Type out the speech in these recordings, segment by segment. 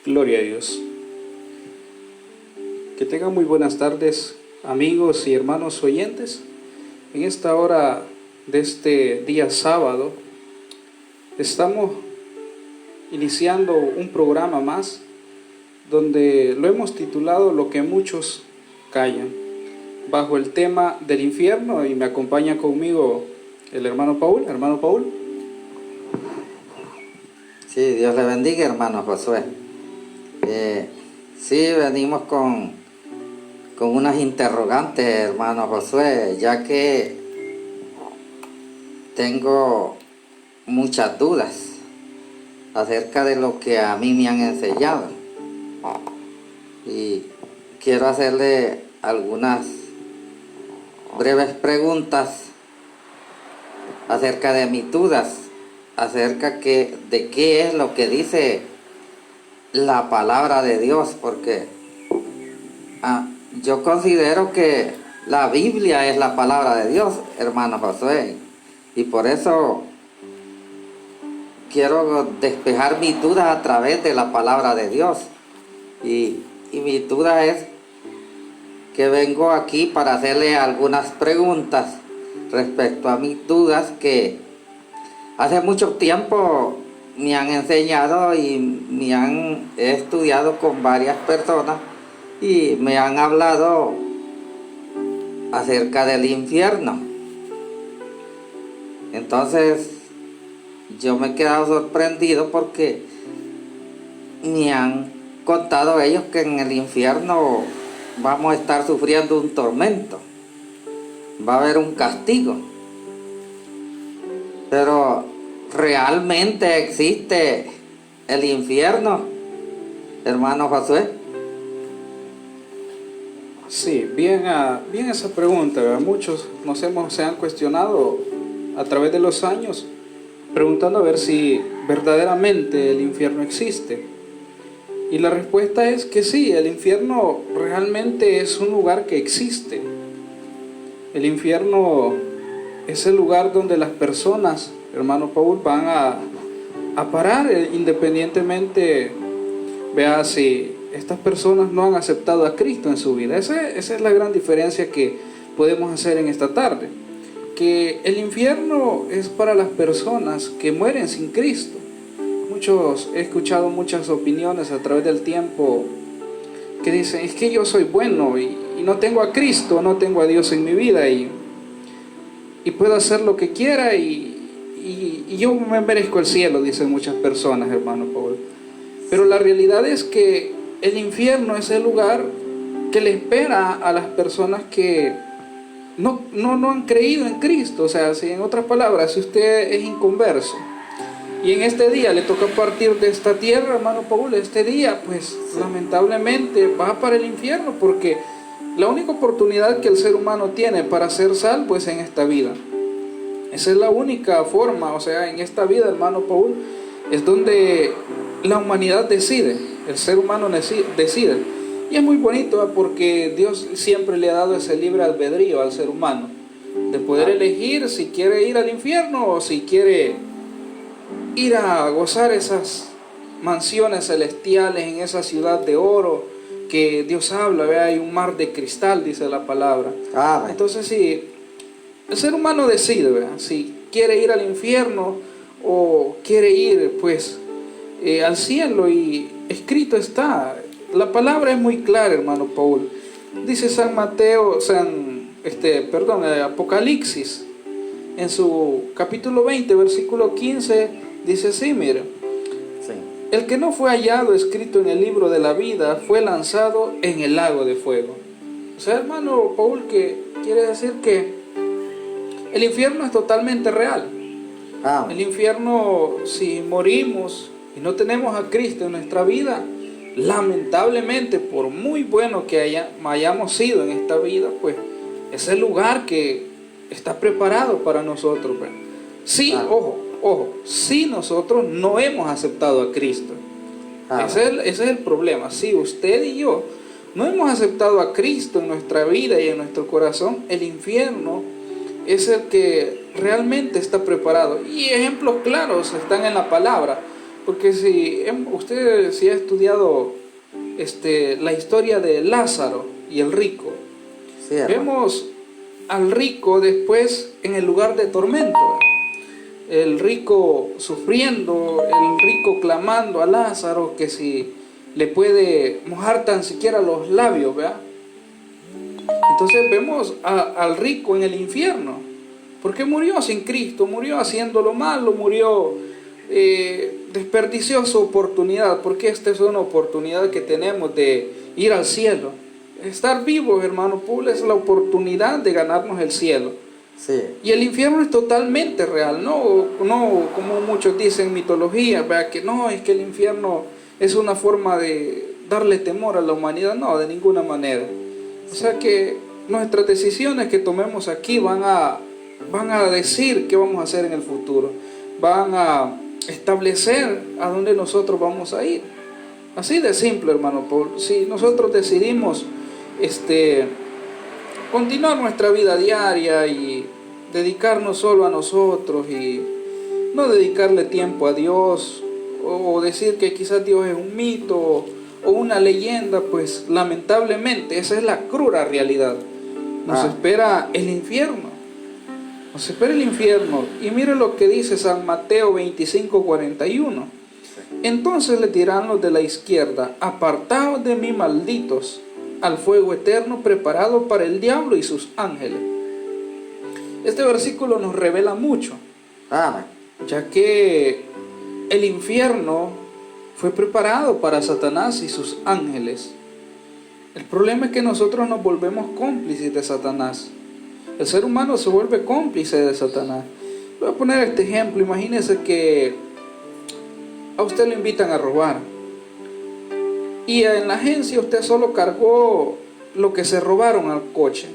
Gloria a Dios. Que tengan muy buenas tardes, amigos y hermanos oyentes. En esta hora de este día sábado, estamos iniciando un programa más donde lo hemos titulado Lo que muchos callan, bajo el tema del infierno, y me acompaña conmigo el hermano Paul. Hermano Paul. Sí, Dios le bendiga, hermano Josué. Sí, venimos con unas interrogantes, hermano Josué, ya que tengo muchas dudas acerca de lo que a mí me han enseñado. Y quiero hacerle algunas breves preguntas acerca de mis dudas, acerca de qué es lo que dice la palabra de Dios, porque yo considero que la Biblia es la palabra de Dios, hermano Josué, y por eso quiero despejar mis dudas a través de la palabra de Dios. Y mi duda es que vengo aquí para hacerle algunas preguntas respecto a mis dudas que hace mucho tiempo me han enseñado y he estudiado con varias personas y me han hablado acerca del infierno. Entonces yo me he quedado sorprendido porque me han contado ellos que en el infierno vamos a estar sufriendo un tormento, va a haber un castigo. Pero ¿realmente existe el infierno, hermano Josué? Sí, bien esa pregunta, ¿verdad? Muchos se han cuestionado a través de los años, preguntando a ver si verdaderamente el infierno existe. Y la respuesta es que sí, el infierno realmente es un lugar que existe. El infierno es el lugar donde las personas, hermano Paul, van a parar independientemente, vea, si estas personas no han aceptado a Cristo en su vida. Esa es la gran diferencia que podemos hacer en esta tarde. Que el infierno es para las personas que mueren sin Cristo. He escuchado muchas opiniones a través del tiempo que dicen, es que yo soy bueno y no tengo a Cristo, no tengo a Dios en mi vida y puedo hacer lo que quiera y yo me merezco el cielo, dicen muchas personas, hermano Paul. Pero la realidad es que el infierno es el lugar que le espera a las personas que no han creído en Cristo. O sea, si en otras palabras, si usted es inconverso y en este día le toca partir de esta tierra, hermano Paul, este día, pues lamentablemente va para el infierno, porque la única oportunidad que el ser humano tiene para ser salvo es en esta vida. Esa es la única forma. O sea, en esta vida, hermano Paul, es donde la humanidad decide, el ser humano decide. Y es muy bonito, porque Dios siempre le ha dado ese libre albedrío al ser humano, de poder elegir si quiere ir al infierno o si quiere ir a gozar esas mansiones celestiales en esa ciudad de oro que Dios habla. ¿Ve? Hay un mar de cristal, dice la palabra. Entonces, sí, el ser humano decide, ¿verdad?, si quiere ir al infierno o quiere ir, pues, al cielo. Y escrito está, la palabra es muy clara, hermano Paul. Dice Apocalipsis, en su capítulo 20, versículo 15, dice así, mire: Sí. El que no fue hallado escrito en el libro de la vida fue lanzado en el lago de fuego. O sea, hermano Paul, que quiere decir que el infierno es totalmente real. El infierno, si morimos y no tenemos a Cristo en nuestra vida, lamentablemente, por muy bueno que hayamos sido en esta vida, pues es el lugar que está preparado para nosotros. Sí, ojo, si nosotros no hemos aceptado a Cristo. Ese es el problema. Si usted y yo no hemos aceptado a Cristo en nuestra vida y en nuestro corazón, el infierno es el que realmente está preparado. Y ejemplos claros están en la palabra. Porque si usted si ha estudiado la historia de Lázaro y el rico, Sí, hermano. vemos al rico después en el lugar de tormento, ¿verdad? El rico sufriendo, el rico clamando a Lázaro que si le puede mojar tan siquiera los labios, ¿verdad? Entonces vemos al rico en el infierno, porque murió sin Cristo, murió haciendo lo malo, murió, desperdició su oportunidad, porque esta es una oportunidad que tenemos de ir al cielo. Estar vivos, hermano Paul, es la oportunidad de ganarnos el cielo. Sí. Y el infierno es totalmente real, no como muchos dicen mitología, ¿verdad? Que no, es que el infierno es una forma de darle temor a la humanidad, no, de ninguna manera. O sea que nuestras decisiones que tomemos aquí van a decir qué vamos a hacer en el futuro, van a establecer a dónde nosotros vamos a ir. Así de simple, hermano Paul. Si nosotros decidimos continuar nuestra vida diaria y dedicarnos solo a nosotros y no dedicarle tiempo a Dios, o decir que quizás Dios es un mito o una leyenda, pues lamentablemente esa es la cruda realidad. Nos espera el infierno. Nos espera el infierno. Y mire lo que dice San Mateo 25:41. Entonces le dirán los de la izquierda: apartaos de mí, malditos, al fuego eterno preparado para el diablo y sus ángeles. Este versículo nos revela mucho, ya que el infierno fue preparado para Satanás y sus ángeles. El problema es que nosotros nos volvemos cómplices de Satanás. El ser humano se vuelve cómplice de Satanás. Voy a poner este ejemplo. Imagínese que a usted lo invitan a robar y en la agencia usted solo cargó lo que se robaron al coche.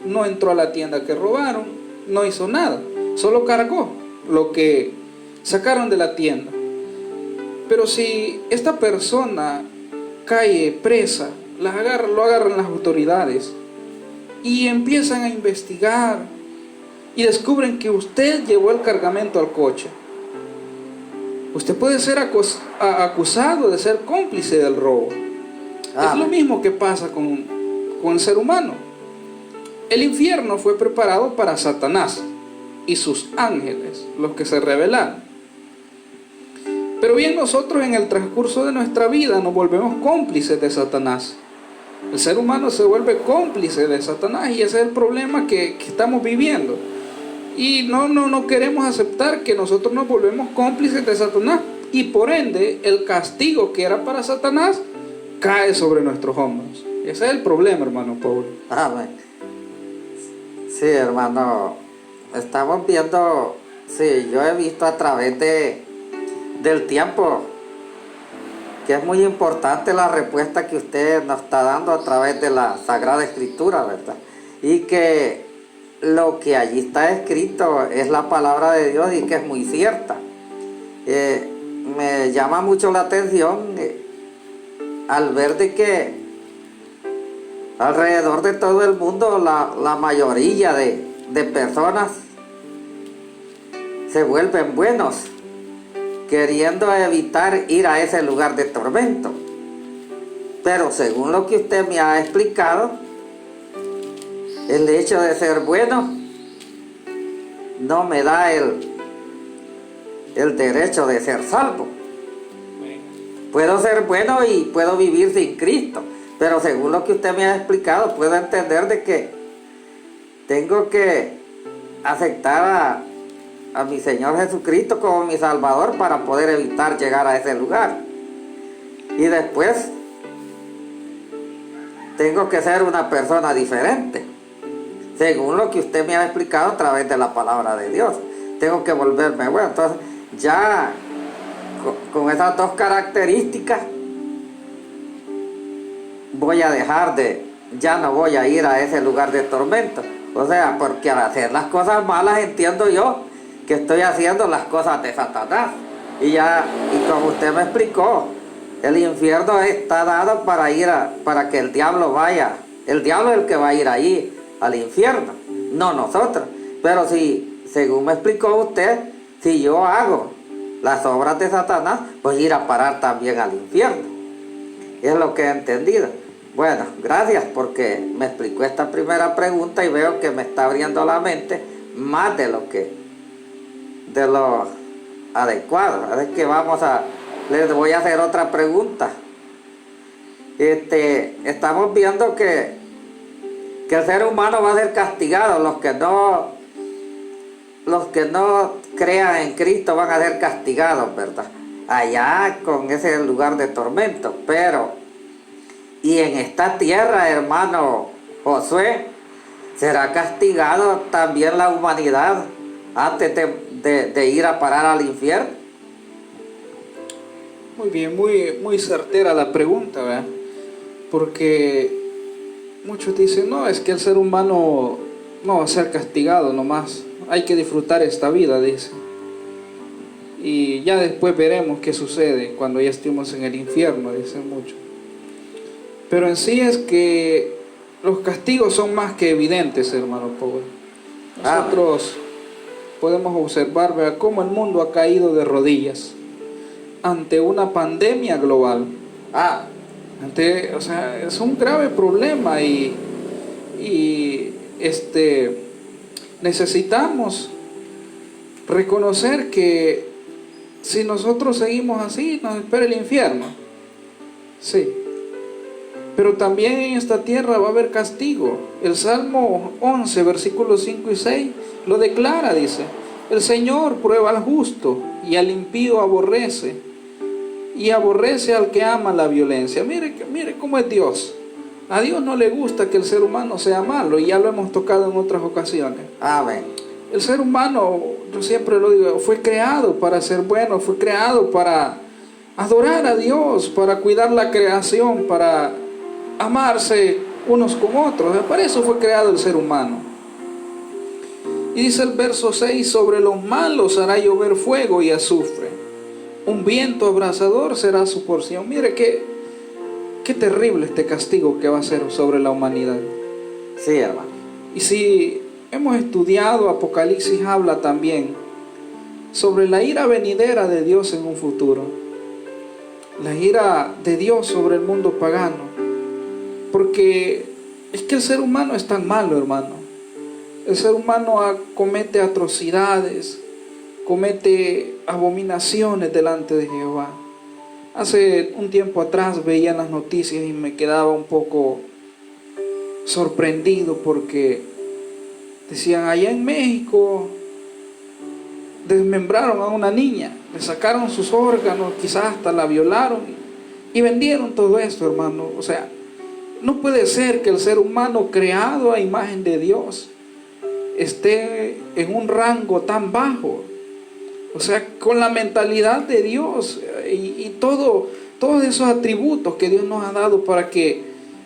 No entró a la tienda que robaron, no hizo nada, solo cargó lo que sacaron de la tienda. Pero si esta persona cae presa, lo agarran las autoridades y empiezan a investigar y descubren que usted llevó el cargamento al coche, usted puede ser acusado de ser cómplice del robo. Es lo mismo que pasa con el ser humano. El infierno fue preparado para Satanás y sus ángeles, los que se rebelaron. Pero bien, nosotros en el transcurso de nuestra vida nos volvemos cómplices de Satanás. El ser humano se vuelve cómplice de Satanás y ese es el problema que estamos viviendo. Y no queremos aceptar que nosotros nos volvemos cómplices de Satanás. Y por ende, el castigo que era para Satanás cae sobre nuestros hombros. Ese es el problema, hermano Paul. Sí, hermano. Estamos viendo, sí, yo he visto a través del tiempo que es muy importante la respuesta que usted nos está dando a través de la Sagrada Escritura, ¿verdad? Y que lo que allí está escrito es la palabra de Dios y que es muy cierta. Me llama mucho la atención al ver de que alrededor de todo el mundo la mayoría de personas se vuelven buenos, queriendo evitar ir a ese lugar de tormento. Pero según lo que usted me ha explicado, el hecho de ser bueno no me da el derecho de ser salvo. Puedo ser bueno y puedo vivir sin Cristo, pero según lo que usted me ha explicado, puedo entender de que tengo que aceptar a mi Señor Jesucristo como mi Salvador para poder evitar llegar a ese lugar. Y después tengo que ser una persona diferente, según lo que usted me ha explicado a través de la palabra de Dios. Tengo que volverme bueno. Entonces ya con esas dos características voy a dejar ya no voy a ir a ese lugar de tormento. O sea, porque al hacer las cosas malas entiendo yo que estoy haciendo las cosas de Satanás. Y como usted me explicó, el infierno está dado para que el diablo vaya. El diablo es el que va a ir ahí al infierno, no nosotros. Pero si, según me explicó usted, si yo hago las obras de Satanás, pues ir a parar también al infierno. Es lo que he entendido. Bueno, gracias porque me explicó esta primera pregunta y veo que me está abriendo la mente más de lo adecuado. Así que les voy a hacer otra pregunta. Estamos viendo que el ser humano va a ser castigado. Los que no crean en Cristo van a ser castigados, ¿verdad? Allá con ese lugar de tormento. Y en esta tierra, hermano Josué, será castigado también la humanidad antes de ir a parar al infierno. Muy bien, muy certera la pregunta, ¿verdad? Porque muchos dicen, no, es que el ser humano no va a ser castigado nomás, hay que disfrutar esta vida, dice. Y ya después veremos qué sucede cuando ya estemos en el infierno, dicen muchos. Pero en sí es que los castigos son más que evidentes, hermano pobre. Nosotros podemos observar, ¿verdad?, cómo el mundo ha caído de rodillas ante una pandemia global. O sea, es un grave problema y necesitamos reconocer que si nosotros seguimos así, nos espera el infierno. Sí. Pero también en esta tierra va a haber castigo. El Salmo 11, versículos 5 y 6 lo declara, dice: el Señor prueba al justo y al impío aborrece, y aborrece al que ama la violencia. Mire cómo es Dios. A Dios no le gusta que el ser humano sea malo, y ya lo hemos tocado en otras ocasiones. Amén. El ser humano, yo siempre lo digo, fue creado para ser bueno, fue creado para adorar a Dios, para cuidar la creación, para amarse unos con otros. Para eso fue creado el ser humano. Y dice el verso 6: sobre los malos hará llover fuego y azufre, un viento abrasador será su porción. Mire qué terrible este castigo que va a ser sobre la humanidad. Sí, hermano. Y si hemos estudiado, Apocalipsis habla también sobre la ira venidera de Dios en un futuro, la ira de Dios sobre el mundo pagano. Porque es que el ser humano es tan malo, hermano. El ser humano comete atrocidades, comete abominaciones delante de Jehová. Hace un tiempo atrás veía las noticias y me quedaba un poco sorprendido porque decían: allá en México desmembraron a una niña, le sacaron sus órganos, quizás hasta la violaron y vendieron todo esto, hermano. O sea, no puede ser que el ser humano creado a imagen de Dios esté en un rango tan bajo. O sea, con la mentalidad de Dios y todos esos atributos que Dios nos ha dado para que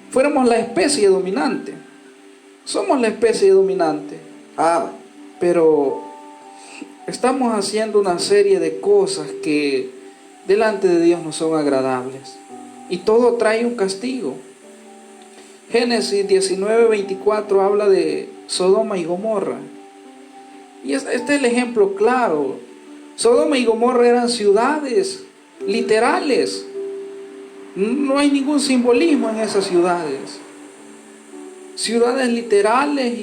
fuéramos la especie dominante. Somos la especie dominante. Pero estamos haciendo una serie de cosas que delante de Dios no son agradables. Y todo trae un castigo. Génesis 19:24 habla de Sodoma y Gomorra. Y este es el ejemplo claro. Sodoma y Gomorra eran ciudades literales. No hay ningún simbolismo en esas ciudades. Ciudades literales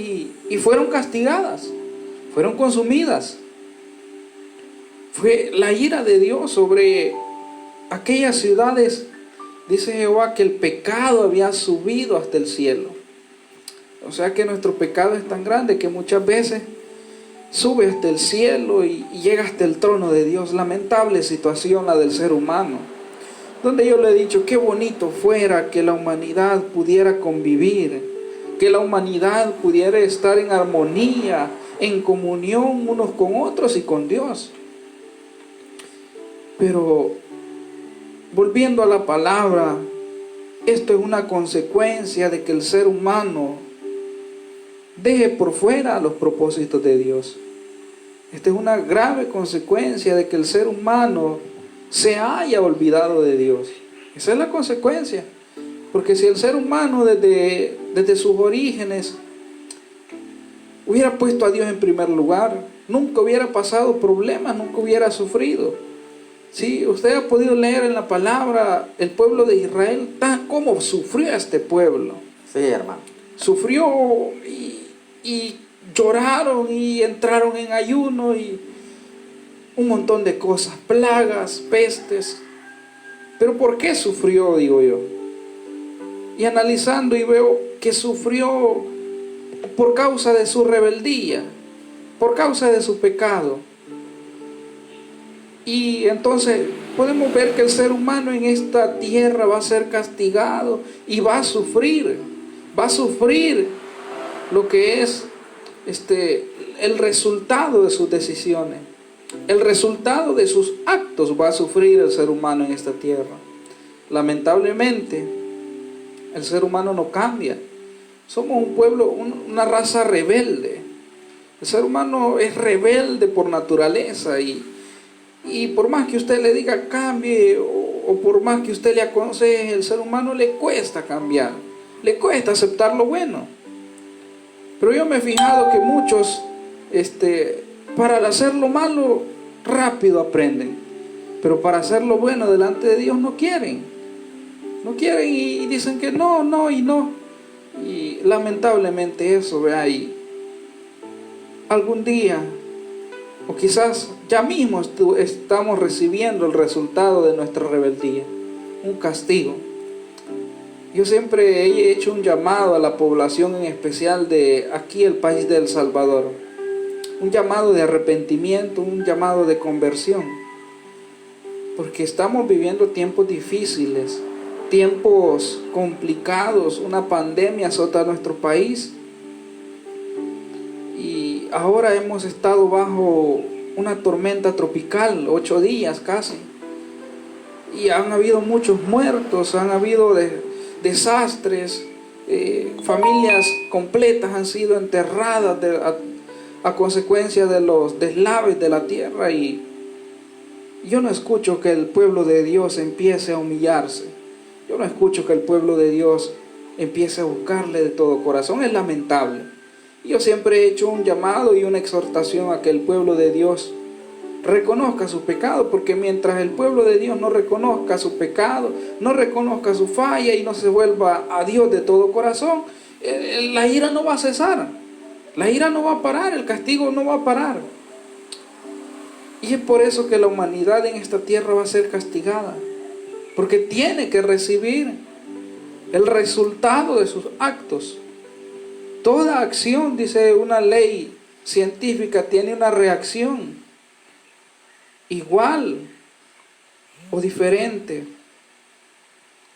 y fueron castigadas, fueron consumidas. Fue la ira de Dios sobre aquellas ciudades. Dice Jehová que el pecado había subido hasta el cielo. O sea que nuestro pecado es tan grande que muchas veces sube hasta el cielo y llega hasta el trono de Dios. Lamentable situación la del ser humano, donde yo le he dicho: qué bonito fuera que la humanidad pudiera convivir, que la humanidad pudiera estar en armonía, en comunión unos con otros y con Dios. Pero volviendo a la palabra, esto es una consecuencia de que el ser humano deje por fuera los propósitos de Dios. Esta es una grave consecuencia de que el ser humano se haya olvidado de Dios. Esa es la consecuencia. Porque si el ser humano desde sus orígenes hubiera puesto a Dios en primer lugar, nunca hubiera pasado problemas, nunca hubiera sufrido. Sí, usted ha podido leer en la palabra el pueblo de Israel, cómo sufrió este pueblo. Sí, hermano. Sufrió y lloraron y entraron en ayuno y un montón de cosas, plagas, pestes. Pero ¿por qué sufrió, digo yo? Y analizando y veo que sufrió por causa de su rebeldía, por causa de su pecado. Y entonces podemos ver que el ser humano en esta tierra va a ser castigado y va a sufrir lo que es el resultado de sus decisiones, el resultado de sus actos va a sufrir el ser humano en esta tierra. Lamentablemente, el ser humano no cambia. Somos un pueblo, una raza rebelde. El ser humano es rebelde por naturaleza y por más que usted le diga cambie o por más que usted le aconseje, el ser humano le cuesta cambiar, le cuesta aceptar lo bueno. Pero yo me he fijado que muchos para hacer lo malo rápido aprenden, pero para hacer lo bueno delante de Dios no quieren y dicen que no. Y lamentablemente eso, vea, y algún día, o quizás ya mismo estamos recibiendo el resultado de nuestra rebeldía, un castigo. Yo siempre he hecho un llamado a la población, en especial de aquí, el país de El Salvador, un llamado de arrepentimiento, un llamado de conversión, porque estamos viviendo tiempos difíciles, tiempos complicados, una pandemia azota nuestro país y ahora hemos estado bajo una tormenta tropical, 8 días casi, y han habido muchos muertos, han habido desastres, familias completas han sido enterradas a consecuencia de los deslaves de la tierra, y yo no escucho que el pueblo de Dios empiece a humillarse. Yo no escucho que el pueblo de Dios empiece a buscarle de todo corazón. Es lamentable. Yo siempre he hecho un llamado y una exhortación a que el pueblo de Dios reconozca su pecado, porque mientras el pueblo de Dios no reconozca su pecado, no reconozca su falla y no se vuelva a Dios de todo corazón, la ira no va a cesar, la ira no va a parar, el castigo no va a parar. Y es por eso que la humanidad en esta tierra va a ser castigada, porque tiene que recibir el resultado de sus actos. Toda acción, dice una ley científica, tiene una reacción igual o diferente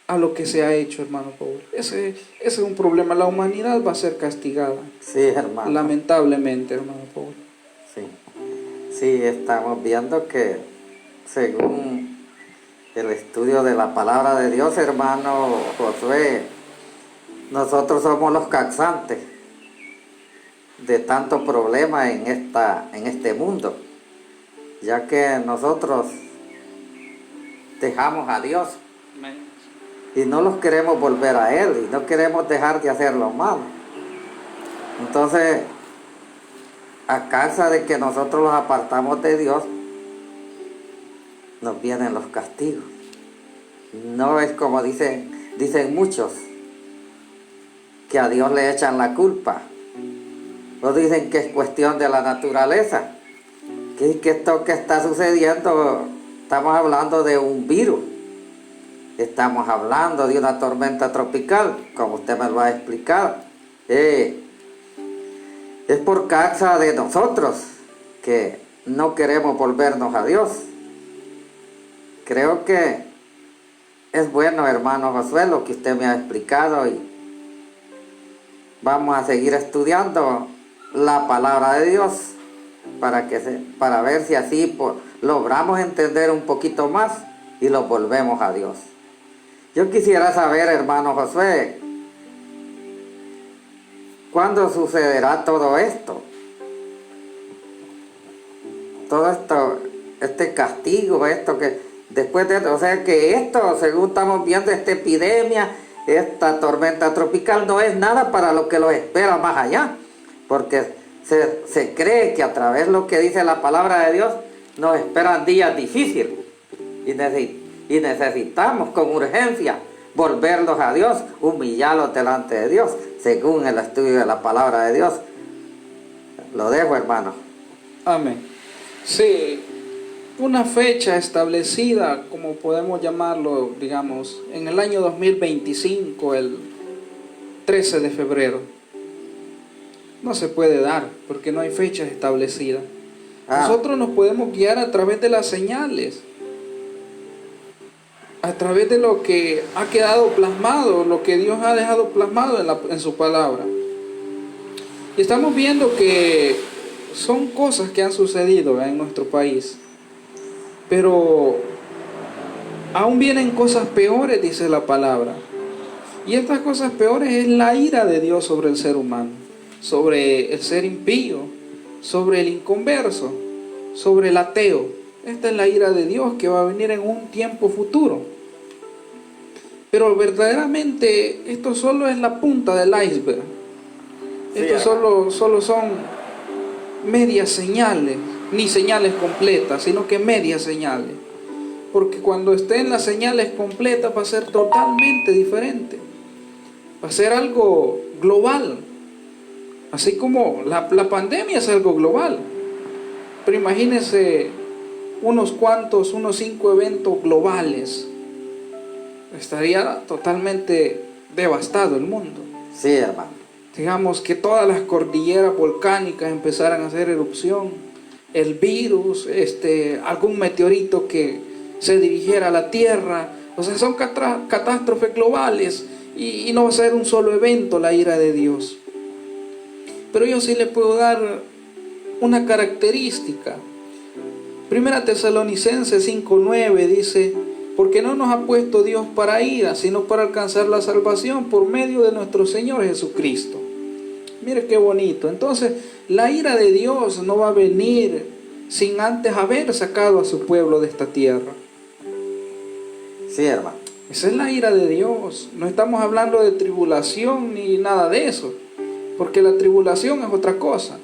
a lo que se ha hecho, hermano Paul. Ese es un problema. La humanidad va a ser castigada. Sí, hermano. Lamentablemente, hermano Paul. Sí, estamos viendo que según el estudio de la palabra de Dios, hermano Josué, nosotros somos los causantes de tantos problemas en este mundo, ya que nosotros dejamos a Dios y no los queremos volver a Él y no queremos dejar de hacer lo malo. Entonces, a causa de que nosotros los apartamos de Dios, nos vienen los castigos. No es como dicen muchos, que a Dios le echan la culpa, o dicen que es cuestión de la naturaleza, que esto que está sucediendo, estamos hablando de un virus, estamos hablando de una tormenta tropical, como usted me lo ha explicado. Es por causa de nosotros que no queremos volvernos a Dios. Creo que es bueno, hermano Josué, lo que usted me ha explicado, y vamos a seguir estudiando la palabra de Dios para ver si así logramos entender un poquito más y lo volvemos a Dios. Yo quisiera saber, hermano Josué, ¿cuándo sucederá todo esto? Todo esto, este castigo, esto que después de, o sea que esto, según estamos viendo, esta epidemia, esta tormenta tropical no es nada para lo que los espera más allá, porque se cree que a través de lo que dice la palabra de Dios nos esperan días difíciles. y necesitamos con urgencia volverlos a Dios, humillarlos delante de Dios, según el estudio de la palabra de Dios. Lo dejo, hermano. Amén. Sí, una fecha establecida, como podemos llamarlo, digamos, en el año 2025, el 13 de febrero, no se puede dar, porque no hay fecha establecida. Nosotros nos podemos guiar a través de las señales, a través de lo que ha quedado plasmado, lo que Dios ha dejado plasmado en su palabra. Y estamos viendo que son cosas que han sucedido en nuestro país, pero aún vienen cosas peores, dice la palabra. Y estas cosas peores es la ira de Dios sobre el ser humano, sobre el ser impío, sobre el inconverso, sobre el ateo. Esta es la ira de Dios que va a venir en un tiempo futuro. Pero verdaderamente esto solo es la punta del iceberg. Esto solo son medias señales, ni señales completas, sino que medias señales. Porque cuando estén las señales completas va a ser totalmente diferente. Va a ser algo global. Así como la pandemia es algo global. Pero imagínense unos 5 eventos globales. Estaría totalmente devastado el mundo. Sí, hermano. Digamos que todas las cordilleras volcánicas empezaran a hacer erupción, el virus, algún meteorito que se dirigiera a la Tierra. O sea, son catástrofes globales y no va a ser un solo evento la ira de Dios. Pero yo sí le puedo dar una característica. Primera Tesalonicenses 5:9 dice: porque no nos ha puesto Dios para ira, sino para alcanzar la salvación por medio de nuestro Señor Jesucristo. Mire qué bonito. Entonces, la ira de Dios no va a venir sin antes haber sacado a su pueblo de esta tierra. Sí, hermano. Esa es la ira de Dios. No estamos hablando de tribulación ni nada de eso, porque la tribulación es otra cosa.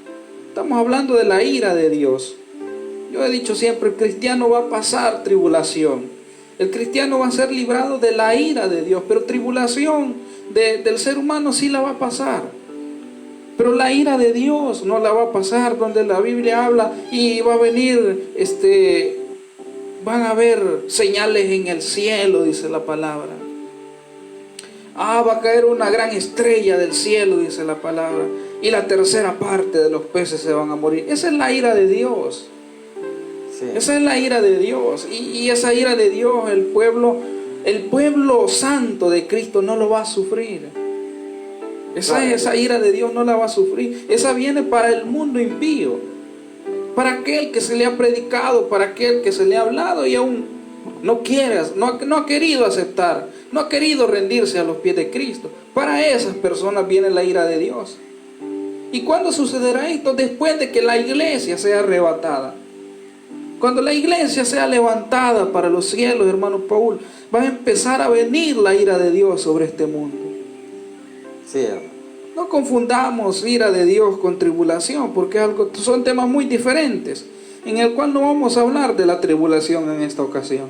Estamos hablando de la ira de Dios. Yo he dicho siempre, el cristiano va a pasar tribulación. El cristiano va a ser librado de la ira de Dios, pero tribulación del ser humano sí la va a pasar. Pero la ira de Dios no la va a pasar, donde la Biblia habla y va a venir, van a haber señales en el cielo, dice la palabra. Va a caer una gran estrella del cielo, dice la palabra, y la tercera parte de los peces se van a morir. Esa es la ira de Dios. Sí. Esa es la ira de Dios. Y esa ira de Dios, el pueblo santo de Cristo no lo va a sufrir. Esa ira de Dios no la va a sufrir. Esa viene para el mundo impío, para aquel que se le ha predicado, para aquel que se le ha hablado y aún no ha querido aceptar, no ha querido rendirse a los pies de Cristo. Para esas personas viene la ira de Dios. ¿Y cuándo sucederá esto? Después de que la iglesia sea arrebatada. Cuando la iglesia sea levantada para los cielos, hermano Paul, va a empezar a venir la ira de Dios sobre este mundo. Sí. No confundamos ira de Dios con tribulación, porque son temas muy diferentes, en el cual no vamos a hablar de la tribulación en esta ocasión.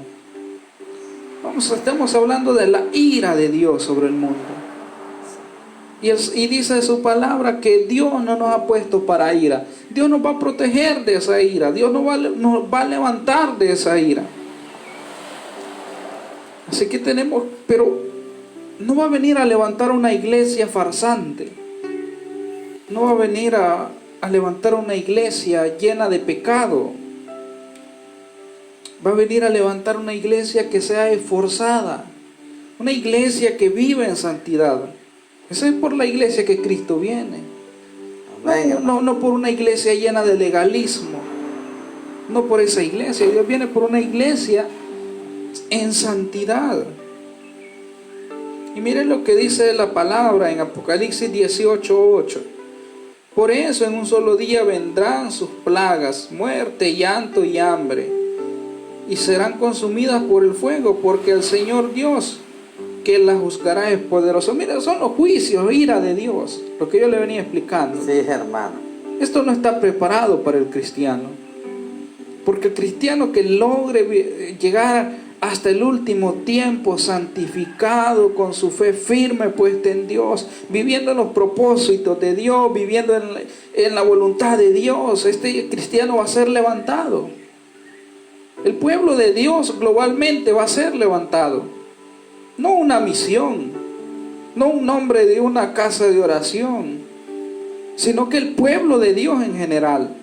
Estamos hablando de la ira de Dios sobre el mundo. Y dice su palabra que Dios no nos ha puesto para ira. Dios nos va a proteger de esa ira. Dios nos va a levantar de esa ira. Así que pero no va a venir a levantar una iglesia farsante. No va a venir a levantar una iglesia llena de pecado. Va a venir a levantar una iglesia que sea esforzada. Una iglesia que vive en santidad. Esa es por la iglesia que Cristo viene. No por una iglesia llena de legalismo. No por esa iglesia. Dios viene por una iglesia en santidad. Y miren lo que dice la palabra en Apocalipsis 18:8. Por eso en un solo día vendrán sus plagas, muerte, llanto y hambre, y serán consumidas por el fuego, porque el Señor Dios que las juzgará es poderoso. Mira, son los juicios, ira de Dios, lo que yo le venía explicando. Sí, hermano. Esto no está preparado para el cristiano. Porque el cristiano que logre llegar hasta el último tiempo santificado, con su fe firme puesta en Dios, viviendo en los propósitos de Dios, viviendo en la voluntad de Dios, este cristiano va a ser levantado. El pueblo de Dios globalmente va a ser levantado. No una misión, no un nombre de una casa de oración, sino que el pueblo de Dios en general.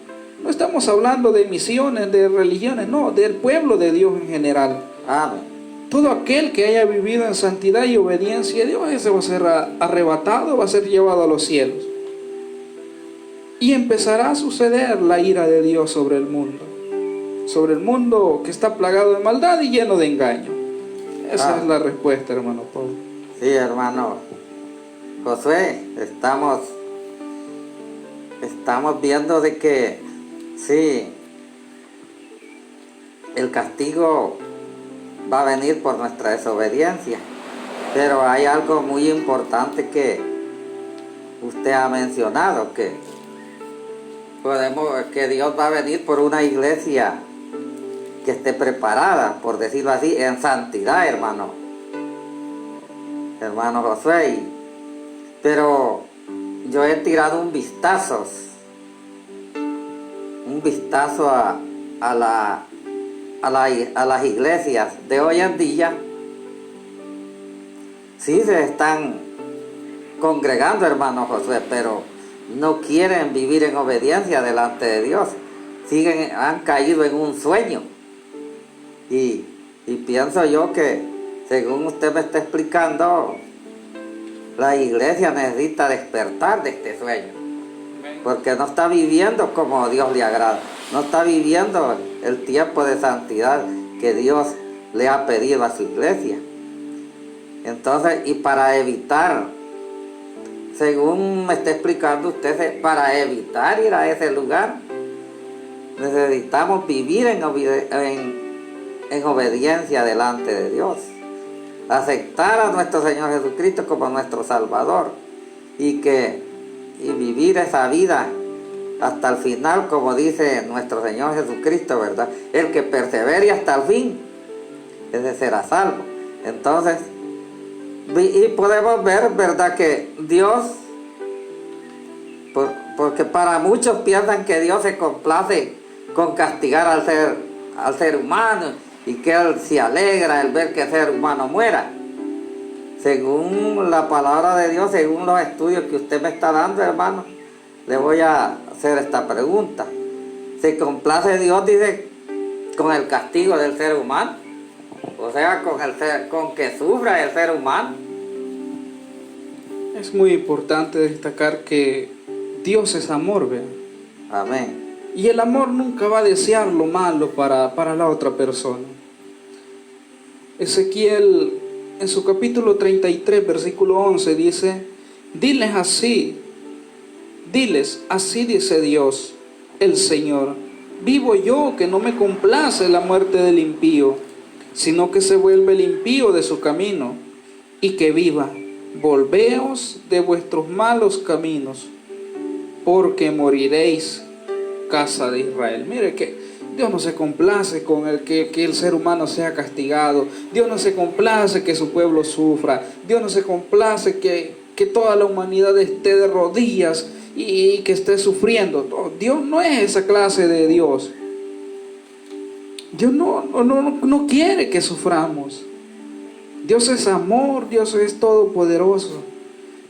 No estamos hablando de misiones, de religiones, no, del pueblo de Dios en general. Amén. Todo aquel que haya vivido en santidad y obediencia a Dios, ese va a ser arrebatado, va a ser llevado a los cielos. Y empezará a suceder la ira de Dios sobre el mundo que está plagado de maldad y lleno de engaño. Esa es la respuesta, hermano Pablo. Sí, hermano Josué, estamos viendo de que sí, el castigo va a venir por nuestra desobediencia, pero hay algo muy importante que usted ha mencionado, que Dios va a venir por una iglesia que esté preparada, por decirlo así, en santidad, hermano Josué. Pero yo he tirado un vistazo a las iglesias de hoy en día. Sí se están congregando, hermano Josué, pero no quieren vivir en obediencia delante de Dios. Han caído en un sueño. Y pienso yo que, según usted me está explicando, la iglesia necesita despertar de este sueño, porque no está viviendo como a Dios le agrada, no está viviendo el tiempo de santidad que Dios le ha pedido a su iglesia. Entonces, y para evitar, según me está explicando usted, para evitar ir a ese lugar, necesitamos vivir en obediencia delante de Dios, aceptar a nuestro Señor Jesucristo como nuestro Salvador y vivir esa vida hasta el final, como dice nuestro Señor Jesucristo, ¿verdad? El que persevere hasta el fin, ese será salvo. Entonces, y podemos ver, ¿verdad?, que Dios, porque para muchos piensan que Dios se complace con castigar al ser humano, y que Él se alegra al ver que el ser humano muera. Según la palabra de Dios, según los estudios que usted me está dando, hermano, le voy a hacer esta pregunta. ¿Se complace Dios, dice, con el castigo del ser humano? O sea, con que sufra el ser humano. Es muy importante destacar que Dios es amor, ¿verdad? Amén. Y el amor nunca va a desear lo malo para la otra persona. Ezequiel, en su capítulo 33, versículo 11, dice: diles así dice Dios, el Señor: vivo yo, que no me complace la muerte del impío, sino que se vuelve el impío de su camino, y que viva. Volveos de vuestros malos caminos, porque moriréis, casa de Israel. Mire que Dios no se complace con que el ser humano sea castigado. Dios no se complace que su pueblo sufra. Dios no se complace que toda la humanidad esté de rodillas y que esté sufriendo. No, Dios no es esa clase de Dios. Dios no quiere que suframos. Dios es amor, Dios es todopoderoso.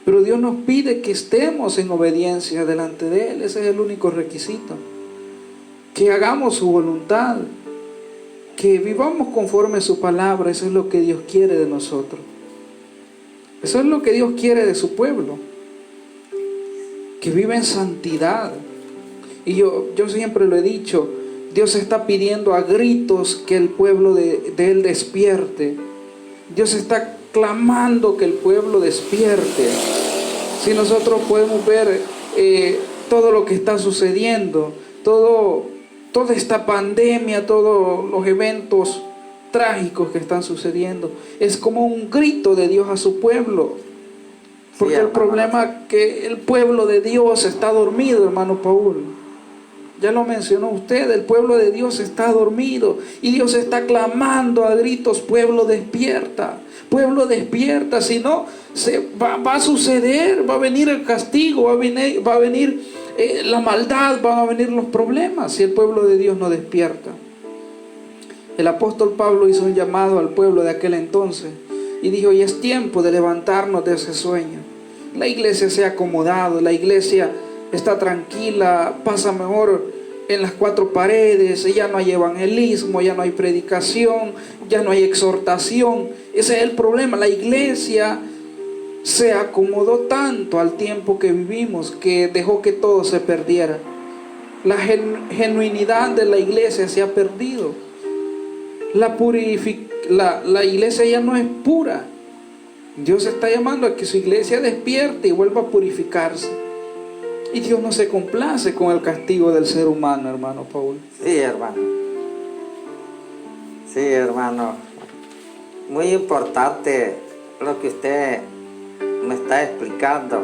Pero Dios nos pide que estemos en obediencia delante de Él. Ese es el único requisito. Que hagamos su voluntad, que vivamos conforme a su palabra. Eso es lo que Dios quiere de nosotros. Eso es lo que Dios quiere de su pueblo, que viva en santidad. Y yo siempre lo he dicho, Dios está pidiendo a gritos que el pueblo de Él despierte. Dios está clamando que el pueblo despierte. Si nosotros podemos ver todo lo que está sucediendo, toda esta pandemia, todos los eventos trágicos que están sucediendo, es como un grito de Dios a su pueblo. Porque sí, el problema es que el pueblo de Dios está dormido, hermano Paul. Ya lo mencionó usted, el pueblo de Dios está dormido y Dios está clamando a gritos: pueblo despierta, si no va a suceder, va a venir el castigo, va a venir la maldad, van a venir los problemas si el pueblo de Dios no despierta. El apóstol Pablo hizo un llamado al pueblo de aquel entonces y dijo: y es tiempo de levantarnos de ese sueño. La iglesia se ha acomodado, la iglesia está tranquila, pasa mejor en las cuatro paredes, ya no hay evangelismo, ya no hay predicación, ya no hay exhortación. Ese es el problema. La iglesia se acomodó tanto al tiempo que vivimos que dejó que todo se perdiera. La genuinidad de la iglesia se ha perdido. La iglesia ya no es pura. Dios está llamando a que su iglesia despierte y vuelva a purificarse. Y Dios no se complace con el castigo del ser humano, hermano Paul. Sí, hermano. Sí, hermano. Muy importante lo que usted me está explicando.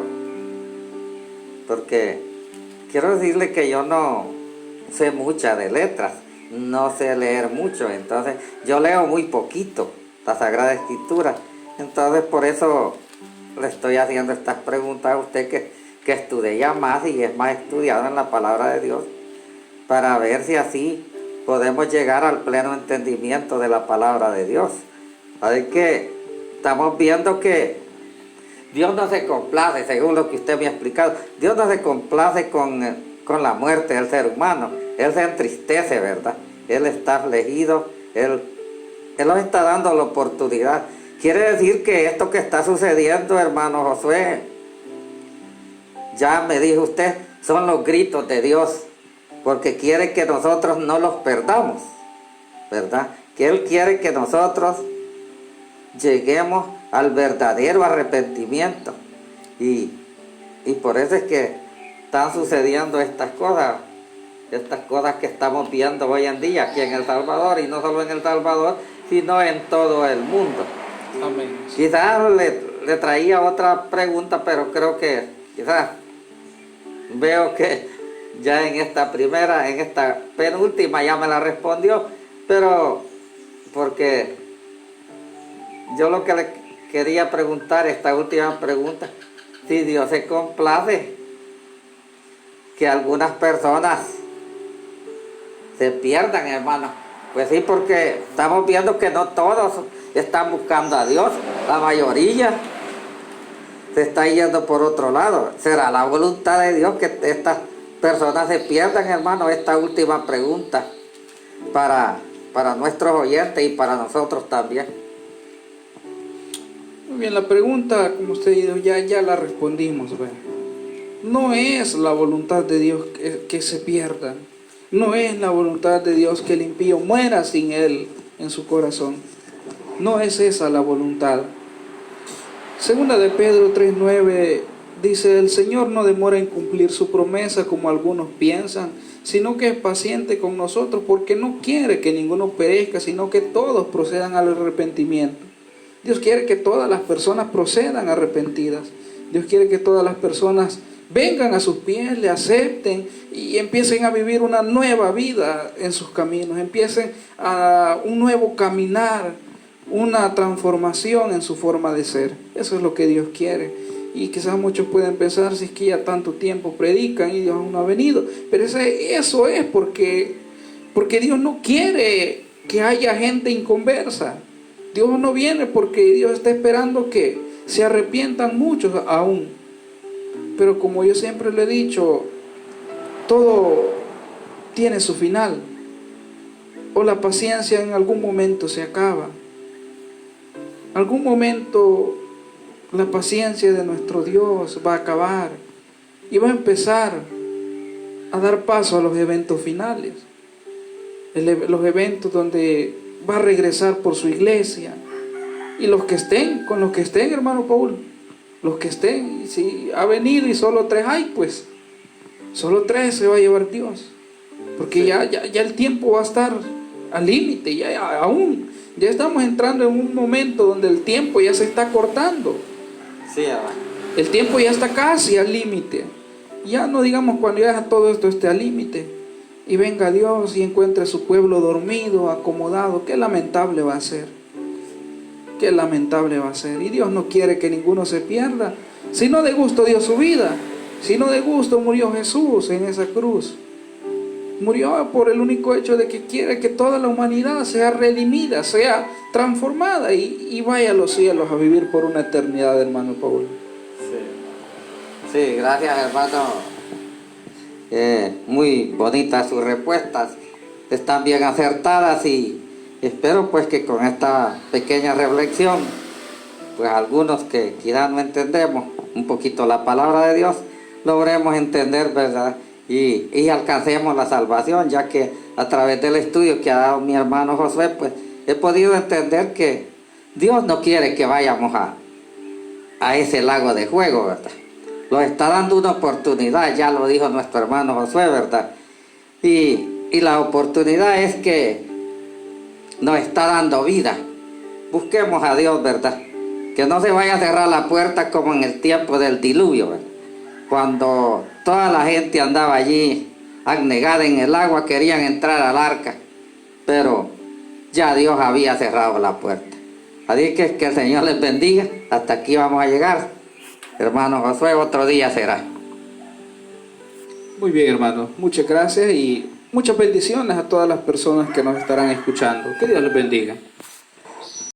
Porque quiero decirle que yo no sé mucha de letras. No sé leer mucho. Entonces, yo leo muy poquito la Sagrada Escritura. Entonces, por eso le estoy haciendo estas preguntas a usted que estudia más y es más estudiado en la palabra de Dios, para ver si así podemos llegar al pleno entendimiento de la palabra de Dios. Así que estamos viendo que Dios no se complace, según lo que usted me ha explicado, Dios no se complace con la muerte del ser humano. Él se entristece, ¿verdad? Él está afligido, Él nos está dando la oportunidad. Quiere decir que esto que está sucediendo, hermano Josué, ya me dijo usted, son los gritos de Dios, porque quiere que nosotros no los perdamos, ¿verdad? Que Él quiere que nosotros lleguemos al verdadero arrepentimiento. Y por eso es que están sucediendo estas cosas que estamos viendo hoy en día aquí en El Salvador, y no solo en El Salvador, sino en todo el mundo. Amén. Quizás le traía otra pregunta, pero creo que quizás veo que ya en esta penúltima ya me la respondió, pero porque yo lo que le quería preguntar, esta última pregunta, si Dios se complace que algunas personas se pierdan, hermano. Pues sí, porque estamos viendo que no todos están buscando a Dios, la mayoría se está yendo por otro lado. ¿Será la voluntad de Dios que estas personas se pierdan, hermano? Esta última pregunta para nuestros oyentes y para nosotros también. Muy bien, la pregunta, como usted dijo, ya la respondimos. ¿Verdad? No es la voluntad de Dios que se pierdan. No es la voluntad de Dios que el impío muera sin Él en su corazón. No es esa la voluntad. Segunda de Pedro 3:9 dice: el Señor no demora en cumplir su promesa como algunos piensan, sino que es paciente con nosotros, porque no quiere que ninguno perezca, sino que todos procedan al arrepentimiento. Dios quiere que todas las personas procedan arrepentidas. Dios quiere que todas las personas vengan a sus pies, le acepten y empiecen a vivir una nueva vida en sus caminos, empiecen a un nuevo caminar, una transformación en su forma de ser. Eso es lo que Dios quiere. Y quizás muchos pueden pensar: si es que ya tanto tiempo predican y Dios aún no ha venido. Pero eso es porque Dios no quiere que haya gente inconversa. Dios no viene porque Dios está esperando que se arrepientan muchos aún. Pero como yo siempre le he dicho, todo tiene su final. O la paciencia en algún momento se acaba. Algún momento la paciencia de nuestro Dios va a acabar y va a empezar a dar paso a los eventos finales. Los eventos donde va a regresar por su iglesia. Y los que estén, con los que estén, hermano Paul, los que estén, si ha venido y solo 3 hay, pues solo 3 se va a llevar Dios, porque sí. ya el tiempo va a estar al límite, ya estamos entrando en un momento donde el tiempo ya se está cortando. Sí, hermano. El tiempo ya está casi al límite. Ya no digamos cuando ya todo esto esté al límite, y venga Dios y encuentre su pueblo dormido, acomodado, qué lamentable va a ser. Qué lamentable va a ser. Y Dios no quiere que ninguno se pierda. Si no de gusto dio su vida, si no de gusto murió Jesús en esa cruz. Murió por el único hecho de que quiere que toda la humanidad sea redimida, sea transformada y vaya a los cielos a vivir por una eternidad, hermano Pablo. Sí, gracias, hermano. Muy bonitas sus respuestas, están bien acertadas y espero pues que con esta pequeña reflexión, pues algunos que quizás no entendemos un poquito la palabra de Dios, logremos entender, ¿verdad? Y alcancemos la salvación, ya que a través del estudio que ha dado mi hermano Josué, pues he podido entender que Dios no quiere que vayamos a ese lago de fuego, ¿verdad? Nos está dando una oportunidad, ya lo dijo nuestro hermano Josué, ¿verdad? Y la oportunidad es que nos está dando vida. Busquemos a Dios, ¿verdad? Que no se vaya a cerrar la puerta como en el tiempo del diluvio, ¿verdad? Cuando toda la gente andaba allí anegada en el agua, querían entrar al arca, pero ya Dios había cerrado la puerta. Así que el Señor les bendiga. Hasta aquí vamos a llegar. Hermano Josué, otro día será. Muy bien, hermano. Muchas gracias y muchas bendiciones a todas las personas que nos estarán escuchando. Que Dios les bendiga.